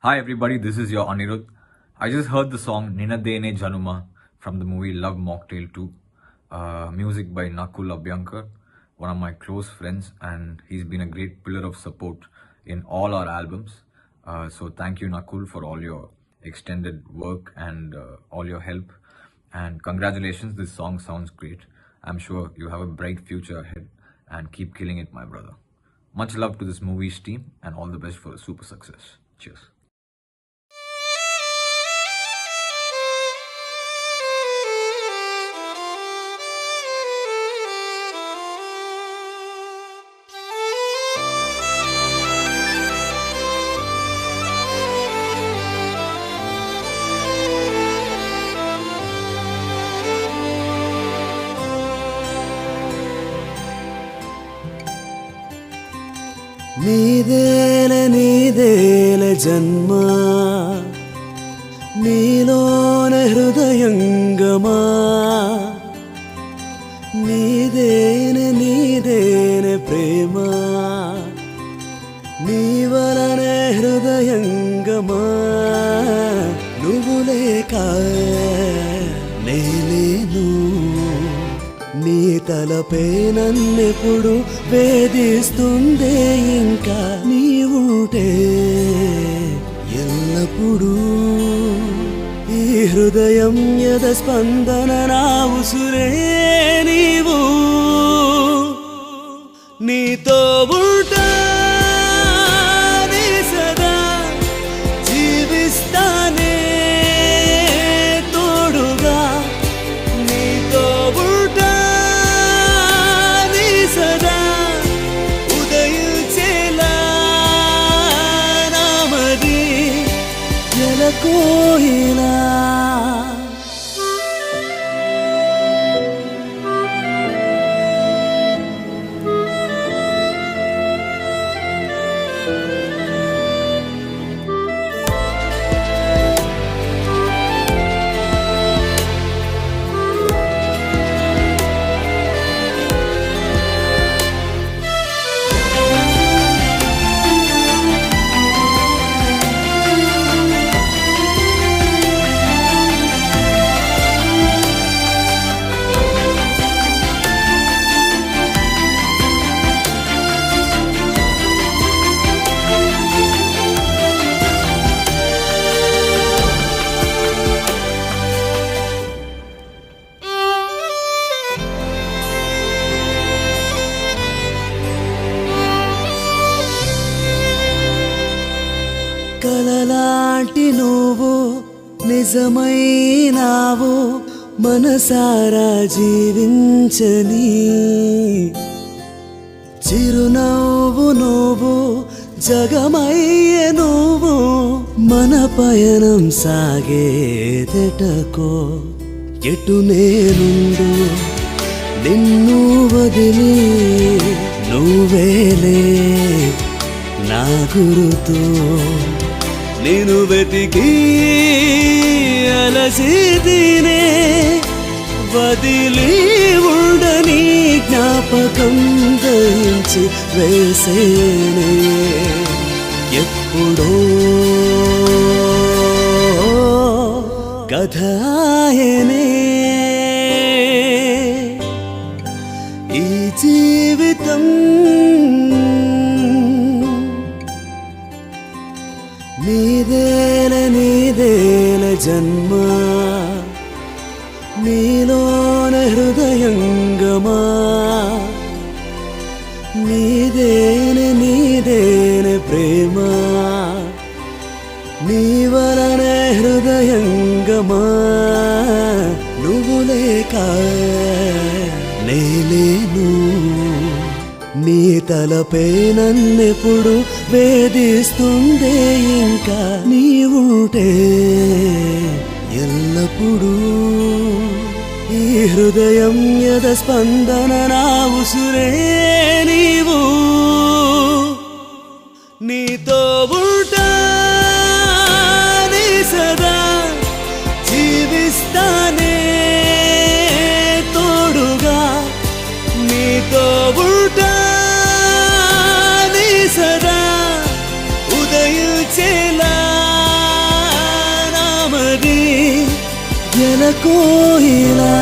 Hi everybody, this is your Anirudh. I just heard the song Ninadene Januma from the movie Love Mocktail 2. Music by Nakul Abhyankar, one of my close friends, and he's been a great pillar of support in all our albums. So thank you Nakul for all your extended work and all your help. And congratulations, this song sounds great. I'm sure you have a bright future ahead and keep killing it, my brother. Much love to this movie's team and all the best for the super success. Cheers. నీదేల జన్మ నీలోన హృదయంగమా నీదేన ప్రేమ నీ వలనే హృదయంగమా నువ్వు లేక నేలేను నీ తలపే నన్నెప్పుడు వేధిస్తుందే ఇంకా నీవుంటే ఎల్లప్పుడూ ఈ హృదయం యద స్పందన నా ఉసురే నీవు నీతో ఉంటా నీ సదా జీవిస్తానే తోడుగా నీతో ఉంటా సదా ఉదయించేలా నామది ఎలకోయిలా కలలాంటి నువ్వు నిజమైనావు మనసారా జీవించని చిరునవ్వు నువ్వు జగమయ్యే నువ్వు మన పయనం సాగేదెటకో ఎటు నేనుండు నిన్ను వదిలి నువ్వేలే నా గురుతో నేను వెతికి అలసిదినే వదిలి ఉండని జ్ఞాపకం దయించి వేసేనే ఎప్పుడో కథాయనే ఈ జీవితం నీదేల జన్మ నీలోన హృదయంగమా నీదేన ప్రేమ నీ వలనే హృదయంగమా నువ్వు లేక నేలేను నీ తలపే నన్నెప్పుడు వేధిస్తుందే ఇంకా నీవుంటే ఎల్లప్పుడూ ఈ హృదయం యద స్పందన నా ఉసురే నీవు నీతో ఉంటా నీ సదా జీవిస్తానే తోడుగా నీతో ఉంటా సదా ఉదయించేలా కోయిలా